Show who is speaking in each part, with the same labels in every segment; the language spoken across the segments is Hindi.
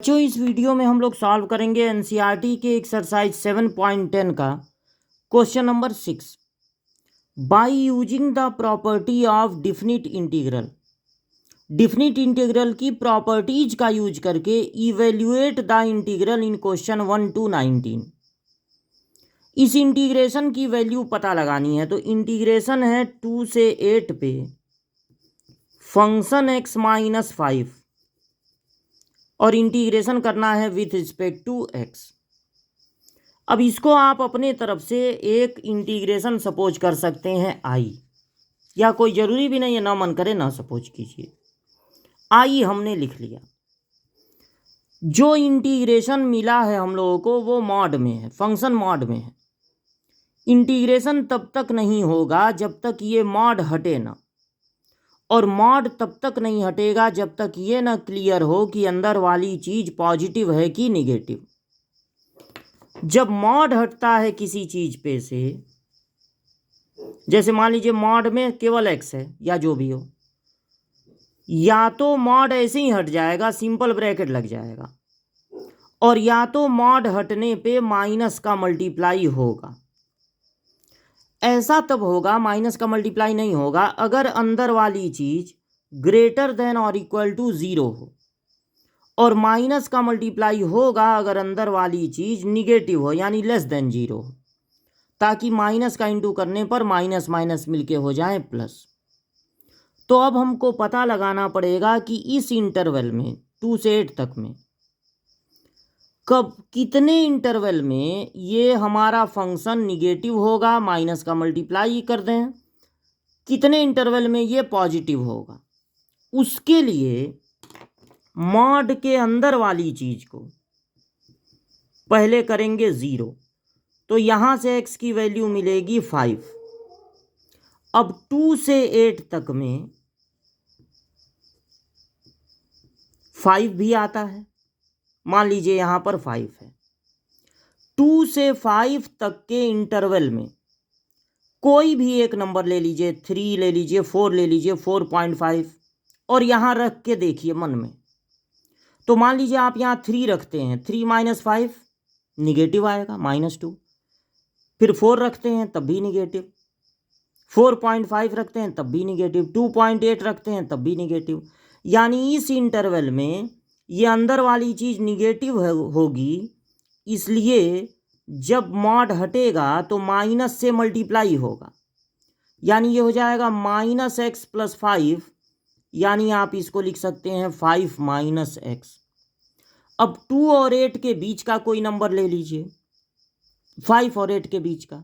Speaker 1: बच्चों, इस वीडियो में हम लोग सॉल्व करेंगे एनसीईआरटी के एक्सरसाइज 7.10 का question number 6 by using the property of definite integral. Definite integral की प्रॉपर्टीज का यूज करके evaluate the integral in question 1 to 19। इस इंटीग्रेशन की वैल्यू पता लगानी है। तो इंटीग्रेशन है 2 से 8 पे फंक्शन x-5 और इंटीग्रेशन करना है विथ रिस्पेक्ट टू x। अब इसको आप अपने तरफ से एक इंटीग्रेशन सपोज कर सकते हैं i, या कोई ज़रूरी भी नहीं है, ना मन करे ना सपोज कीजिए। i हमने लिख लिया। जो इंटीग्रेशन मिला है हम लोगों को वो मॉड में है, फंक्शन मॉड में है। इंटीग्रेशन तब तक नहीं होगा जब तक ये मॉड हटे ना, और मॉड तब तक नहीं हटेगा जब तक ये ना क्लियर हो कि अंदर वाली चीज़ पॉजिटिव है कि निगेटिव। जब मॉड हटता है किसी चीज़ पे से, जैसे मान लीजिए मॉड में केवल x है या जो भी हो, या तो मॉड ऐसे ही हट जाएगा, सिंपल ब्रैकेट लग जाएगा, और या तो मॉड हटने पे माइनस का मल्टीप्लाई होगा। ऐसा तब होगा, माइनस का मल्टीप्लाई नहीं होगा, अगर अंदर वाली चीज़ ग्रेटर देन और इक्वल टू 0 हो, और माइनस का मल्टीप्लाई होगा अगर अंदर वाली चीज़ निगेटिव हो यानी लेस देन 0 हो, ताकि माइनस का इंटू करने पर माइनस माइनस मिलके हो जाए प्लस। तो अब हमको पता लगाना पड़ेगा कि इस इंटरवल में 2 से 8 तक में कब कितने इंटरवल में ये हमारा फंक्शन निगेटिव होगा, माइनस का मल्टीप्लाई कर दें, कितने इंटरवल में ये पॉजिटिव होगा। उसके लिए मॉड के अंदर वाली चीज़ को पहले करेंगे 0, तो यहाँ से x की वैल्यू मिलेगी 5। अब 2 से 8 तक में 5 भी आता है, मान लीजिए यहाँ पर 5 है। 2 से 5 तक के इंटरवल में कोई भी एक नंबर ले लीजिए, 3 ले लीजिए, 4 ले लीजिए, 4.5, और यहाँ रख के देखिए मन में। तो मान लीजिए आप यहाँ 3 रखते हैं, 3 - 5 निगेटिव आएगा, -2। फिर 4 रखते हैं तब भी निगेटिव, 4.5 रखते हैं तब भी निगेटिव, 2.8 रखते हैं तब भी निगेटिव। यानी इस इंटरवल में ये अंदर वाली चीज़ निगेटिव होगी, इसलिए जब मॉड हटेगा तो माइनस से मल्टीप्लाई होगा, यानी ये हो जाएगा -x + 5, यानी आप इसको लिख सकते हैं 5 - x। अब 2 और 8 के बीच का कोई नंबर ले लीजिए, 5 और 8 के बीच का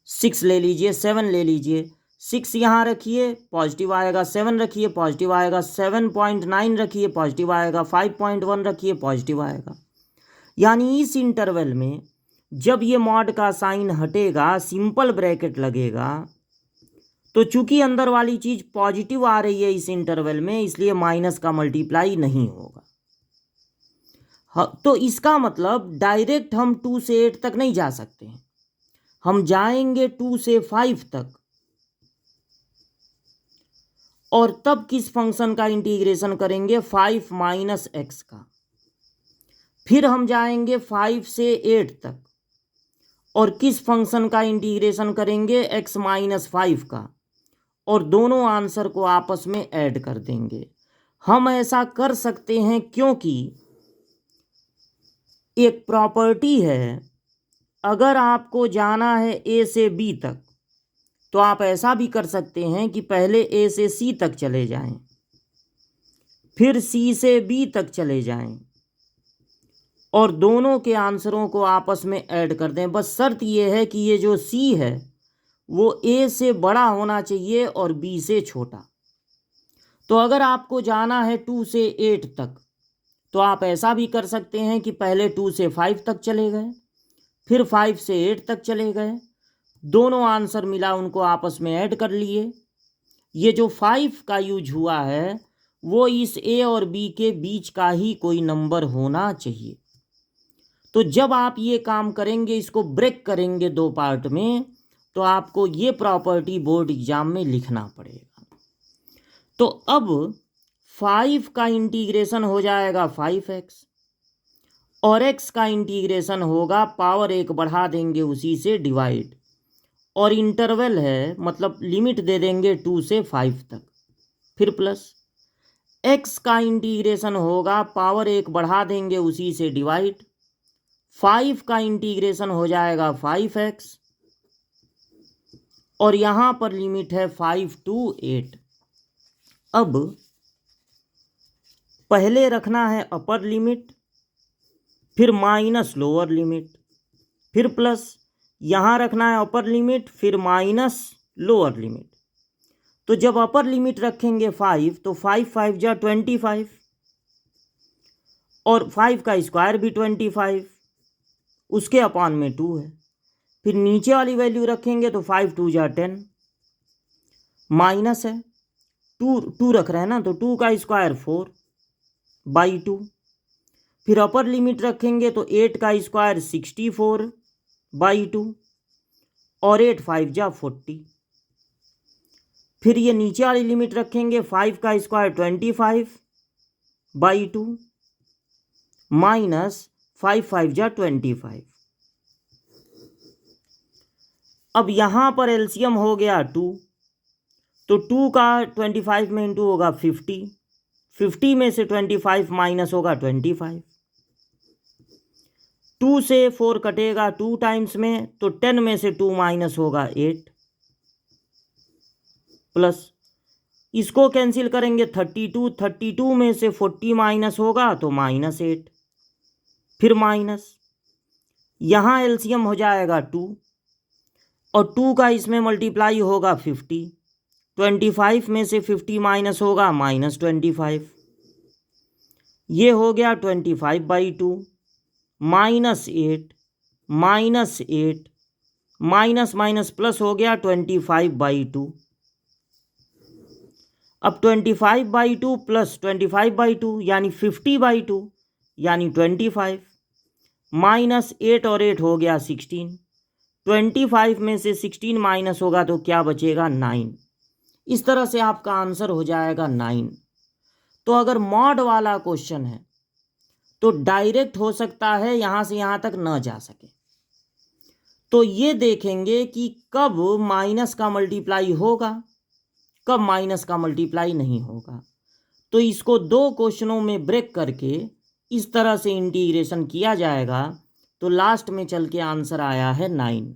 Speaker 1: 6 ले लीजिए, 7 ले लीजिए। 6 यहाँ रखिए पॉजिटिव आएगा, 7 रखिए पॉजिटिव आएगा, 7.9 रखिए पॉजिटिव आएगा, 5.1 रखिए पॉजिटिव आएगा। यानी इस इंटरवल में जब ये मॉड का साइन हटेगा, सिंपल ब्रैकेट लगेगा, तो चूंकि अंदर वाली चीज़ पॉजिटिव आ रही है इस इंटरवल में, इसलिए माइनस का मल्टीप्लाई नहीं होगा। तो इसका मतलब डायरेक्ट हम 2 से 8 तक नहीं जा सकते हैं, हम जाएंगे 2 से 5 तक, और तब किस फंक्शन का इंटीग्रेशन करेंगे, 5 - x का। फिर हम जाएंगे 5 से 8 तक, और किस फंक्शन का इंटीग्रेशन करेंगे, x - 5 का, और दोनों आंसर को आपस में ऐड कर देंगे। हम ऐसा कर सकते हैं क्योंकि एक प्रॉपर्टी है, अगर आपको जाना है a से b तक तो आप ऐसा भी कर सकते हैं कि पहले a से c तक चले जाएं, फिर c से b तक चले जाएं, और दोनों के आंसरों को आपस में ऐड कर दें। बस शर्त यह है कि ये जो c है वो a से बड़ा होना चाहिए और b से छोटा। तो अगर आपको जाना है 2 से 8 तक तो आप ऐसा भी कर सकते हैं कि पहले 2 से 5 तक चले गए, फिर 5 से 8 तक चले गए, दोनों आंसर मिला उनको आपस में ऐड कर लिए। ये जो 5 का यूज हुआ है वो इस a और b के बीच का ही कोई नंबर होना चाहिए। तो जब आप ये काम करेंगे, इसको ब्रेक करेंगे 2 पार्ट में, तो आपको ये प्रॉपर्टी बोर्ड एग्जाम में लिखना पड़ेगा। तो अब 5 का इंटीग्रेशन हो जाएगा 5x, और x का इंटीग्रेशन होगा पावर 1 बढ़ा देंगे उसी से डिवाइड, और इंटरवल है मतलब लिमिट दे देंगे 2 से 5 तक, फिर प्लस x का इंटीग्रेशन होगा पावर 1 बढ़ा देंगे उसी से डिवाइड, 5 का इंटीग्रेशन हो जाएगा 5x, और यहाँ पर लिमिट है 5 to 8। अब पहले रखना है अपर लिमिट, फिर माइनस लोअर लिमिट, फिर प्लस, यहाँ रखना है अपर लिमिट फिर माइनस लोअर लिमिट। तो जब अपर लिमिट रखेंगे 5 तो 5 5 जा 25, और 5 का स्क्वायर भी 25, उसके अपान में 2 है। फिर नीचे वाली वैल्यू रखेंगे तो 5 2 जा 10, माइनस है 2 रख रहे हैं ना, तो 2 का स्क्वायर 4/2। फिर अपर लिमिट रखेंगे तो 8 का स्क्वायर 64/2, और 8 5 जा 40। फिर ये नीचे वाली लिमिट रखेंगे 5 का स्क्वायर 25/2 माइनस 5 5 जा 25। अब यहाँ पर एलसीएम हो गया 2, तो 2 का 25 में इंटू होगा 50, 50 में से 25 माइनस होगा 25, 2 से 4 कटेगा 2 टाइम्स में, तो 10 में से 2 माइनस होगा 8, प्लस इसको कैंसिल करेंगे 32, 32 में से 40 माइनस होगा तो -8, फिर माइनस, यहाँ एलसीएम हो जाएगा 2, और 2 का इसमें मल्टीप्लाई होगा 50, 25 में से 50 माइनस होगा -25, ये हो गया 25/2 -8 -8 माइनस माइनस प्लस हो गया 25/2। अब 25/2 प्लस 25/2 यानी 50/2 यानी 25, -8 और 8 हो गया 16, 25 में से 16 माइनस होगा तो क्या बचेगा 9। इस तरह से आपका आंसर हो जाएगा 9। तो अगर मॉड वाला क्वेश्चन है तो डायरेक्ट हो सकता है यहाँ से यहाँ तक न जा सके, तो ये देखेंगे कि कब माइनस का मल्टीप्लाई होगा, कब माइनस का मल्टीप्लाई नहीं होगा। तो इसको 2 क्वेश्चनों में ब्रेक करके इस तरह से इंटीग्रेशन किया जाएगा, तो लास्ट में चल के आंसर आया है 9।